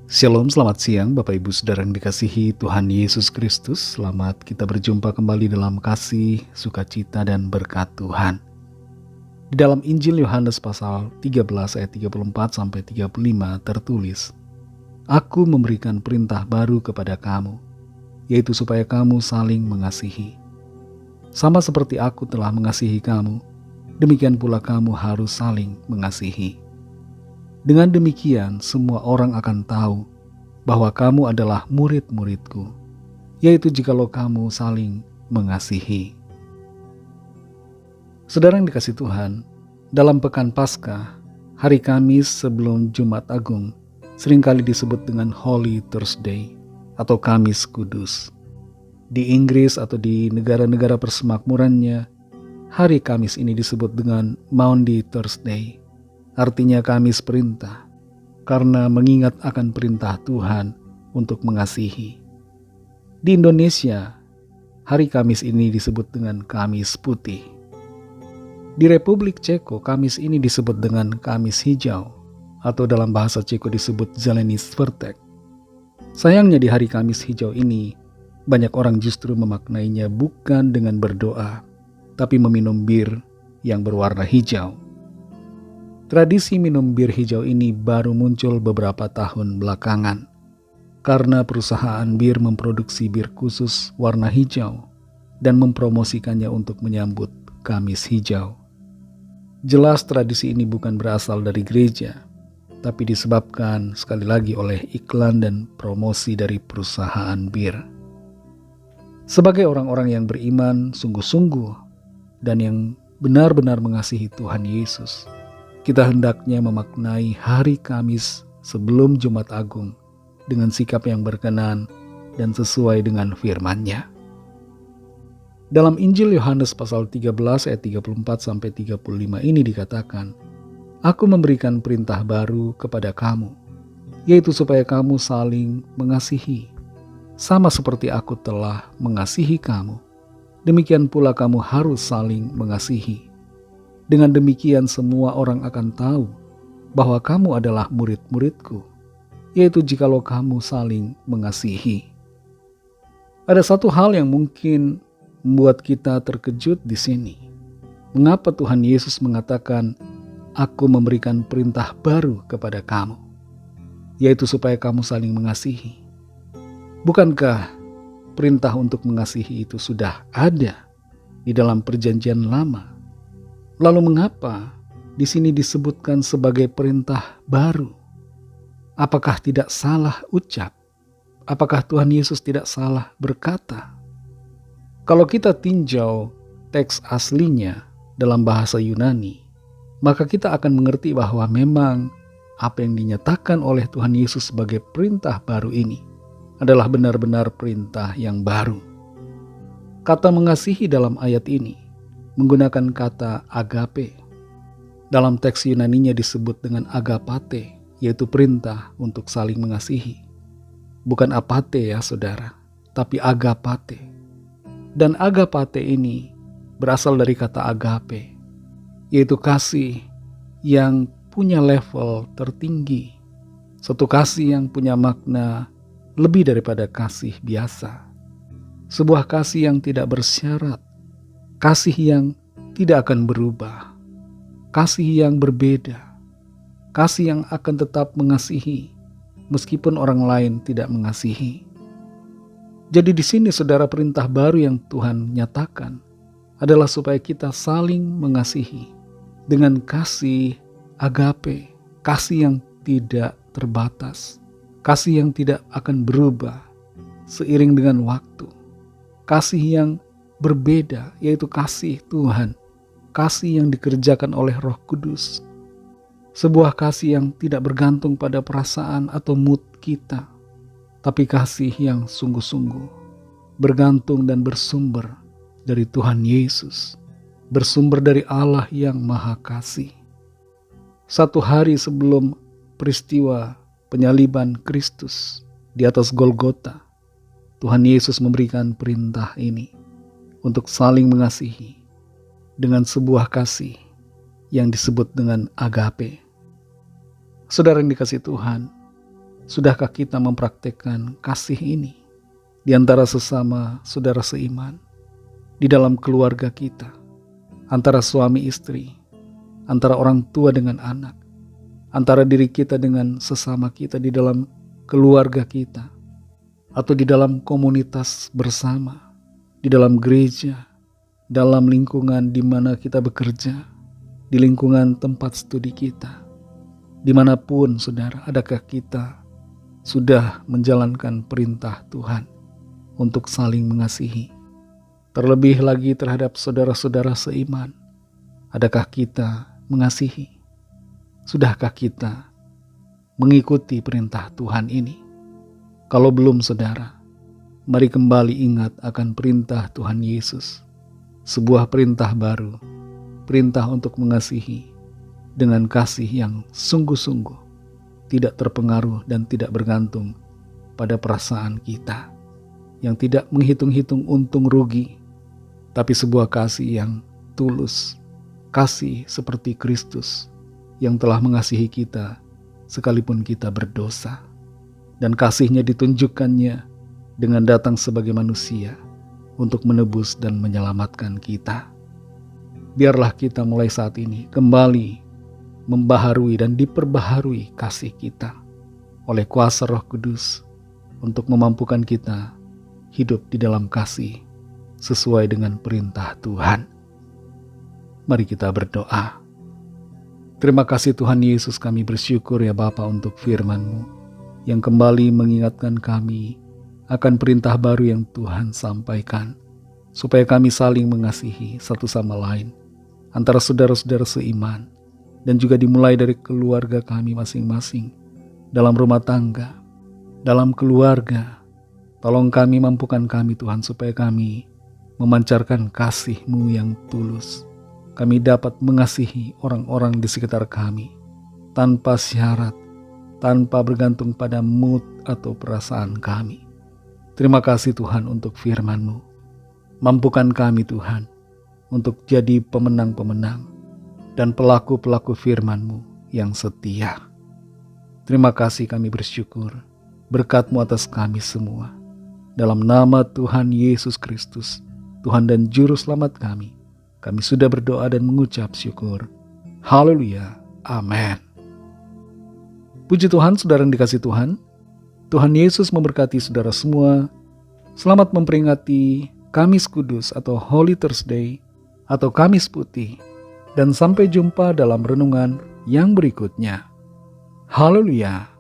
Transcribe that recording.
Shalom, selamat siang Bapak Ibu Saudara yang dikasihi Tuhan Yesus Kristus. Selamat kita berjumpa kembali dalam kasih, sukacita, dan berkat Tuhan. Di dalam Injil Yohanes pasal 13 ayat 34 sampai 35 tertulis, "Aku memberikan perintah baru kepada kamu, yaitu supaya kamu saling mengasihi. Sama seperti aku telah mengasihi kamu, demikian pula kamu harus saling mengasihi. Dengan demikian, semua orang akan tahu bahwa kamu adalah murid-muridku, yaitu jikalau kamu saling mengasihi." Saudara yang dikasihi Tuhan, dalam pekan Paskah, hari Kamis sebelum Jumat Agung, seringkali disebut dengan Holy Thursday atau Kamis Kudus. Di Inggris atau di negara-negara persemakmurannya, hari Kamis ini disebut dengan Maundy Thursday. Artinya Kamis perintah, karena mengingat akan perintah Tuhan untuk mengasihi. Di Indonesia, hari Kamis ini disebut dengan Kamis Putih. Di Republik Ceko, Kamis ini disebut dengan Kamis Hijau, atau dalam bahasa Ceko disebut Zelení čtvrtek. Sayangnya di hari Kamis Hijau ini, banyak orang justru memaknainya bukan dengan berdoa, tapi meminum bir yang berwarna hijau. Tradisi minum bir hijau ini baru muncul beberapa tahun belakangan karena perusahaan bir memproduksi bir khusus warna hijau dan mempromosikannya untuk menyambut Kamis Hijau. Jelas tradisi ini bukan berasal dari gereja, tapi disebabkan sekali lagi oleh iklan dan promosi dari perusahaan bir. Sebagai orang-orang yang beriman sungguh-sungguh dan yang benar-benar mengasihi Tuhan Yesus, kita hendaknya memaknai hari Kamis sebelum Jumat Agung dengan sikap yang berkenan dan sesuai dengan firman-Nya. Dalam Injil Yohanes pasal 13 ayat 34 sampai 35 ini dikatakan, "Aku memberikan perintah baru kepada kamu, yaitu supaya kamu saling mengasihi. Sama seperti aku telah mengasihi kamu, demikian pula kamu harus saling mengasihi. Dengan demikian semua orang akan tahu bahwa kamu adalah murid-muridku, yaitu jikalau kamu saling mengasihi." Ada satu hal yang mungkin membuat kita terkejut di sini. Mengapa Tuhan Yesus mengatakan, "Aku memberikan perintah baru kepada kamu," yaitu supaya kamu saling mengasihi? Bukankah perintah untuk mengasihi itu sudah ada di dalam Perjanjian Lama? Lalu mengapa di sini disebutkan sebagai perintah baru? Apakah tidak salah ucap? Apakah Tuhan Yesus tidak salah berkata? Kalau kita tinjau teks aslinya dalam bahasa Yunani, maka kita akan mengerti bahwa memang apa yang dinyatakan oleh Tuhan Yesus sebagai perintah baru ini adalah benar-benar perintah yang baru. Kata mengasihi dalam ayat ini menggunakan kata agape. Dalam teks Yunaninya disebut dengan agapate, yaitu perintah untuk saling mengasihi. Bukan apate ya saudara, tapi agapate. Dan agapate ini berasal dari kata agape, yaitu kasih yang punya level tertinggi. Suatu kasih yang punya makna lebih daripada kasih biasa. Sebuah kasih yang tidak bersyarat, kasih yang tidak akan berubah, kasih yang berbeda, kasih yang akan tetap mengasihi meskipun orang lain tidak mengasihi. Jadi di sini saudara, perintah baru yang Tuhan nyatakan adalah supaya kita saling mengasihi dengan kasih agape, kasih yang tidak terbatas, kasih yang tidak akan berubah seiring dengan waktu, kasih yang berbeda, yaitu kasih Tuhan, kasih yang dikerjakan oleh Roh Kudus, sebuah kasih yang tidak bergantung pada perasaan atau mood kita, tapi kasih yang sungguh-sungguh bergantung dan bersumber dari Tuhan Yesus, bersumber dari Allah yang Maha Kasih. Satu hari sebelum peristiwa penyaliban Kristus di atas Golgota, Tuhan Yesus memberikan perintah ini untuk saling mengasihi dengan sebuah kasih yang disebut dengan agape. Saudara yang dikasihi Tuhan, Sudahkah kita mempraktekkan kasih ini di antara sesama saudara seiman, di dalam keluarga kita, antara suami istri, antara orang tua dengan anak, antara diri kita dengan sesama kita di dalam keluarga kita, atau di dalam komunitas bersama, di dalam gereja, dalam lingkungan di mana kita bekerja, di lingkungan tempat studi kita, dimanapun saudara, adakah kita sudah menjalankan perintah Tuhan untuk saling mengasihi? Terlebih lagi terhadap saudara-saudara seiman, adakah kita mengasihi? Sudahkah kita mengikuti perintah Tuhan ini? Kalau belum saudara, mari kembali ingat akan perintah Tuhan Yesus. Sebuah perintah baru, perintah untuk mengasihi dengan kasih yang sungguh-sungguh, tidak terpengaruh dan tidak bergantung pada perasaan kita, yang tidak menghitung-hitung untung rugi, tapi sebuah kasih yang tulus, kasih seperti Kristus yang telah mengasihi kita sekalipun kita berdosa, dan kasihnya ditunjukkannya dengan datang sebagai manusia untuk menebus dan menyelamatkan kita. Biarlah kita mulai saat ini kembali membaharui dan diperbaharui kasih kita oleh kuasa Roh Kudus untuk memampukan kita hidup di dalam kasih sesuai dengan perintah Tuhan. Mari kita berdoa. Terima kasih Tuhan Yesus, kami bersyukur ya Bapa untuk firman-Mu yang kembali mengingatkan kami akan perintah baru yang Tuhan sampaikan, supaya kami saling mengasihi satu sama lain antara saudara-saudara seiman, dan juga dimulai dari keluarga kami masing-masing, dalam rumah tangga, dalam keluarga. Tolong kami, mampukan kami Tuhan, supaya kami memancarkan kasih-Mu yang tulus. Kami dapat mengasihi orang-orang di sekitar kami, tanpa syarat, tanpa bergantung pada mood atau perasaan kami. Terima kasih Tuhan untuk firman-Mu. Mampukan kami Tuhan, untuk jadi pemenang-pemenang dan pelaku-pelaku firman-Mu yang setia. Terima kasih, kami bersyukur. Berkat-Mu atas kami semua. Dalam nama Tuhan Yesus Kristus, Tuhan dan Juru Selamat kami sudah berdoa dan mengucap syukur. Haleluya. Amin. Puji Tuhan, saudara yang dikasihi Tuhan. Tuhan Yesus memberkati saudara semua. Selamat memperingati Kamis Kudus atau Holy Thursday atau Kamis Putih. Dan sampai jumpa dalam renungan yang berikutnya. Haleluya.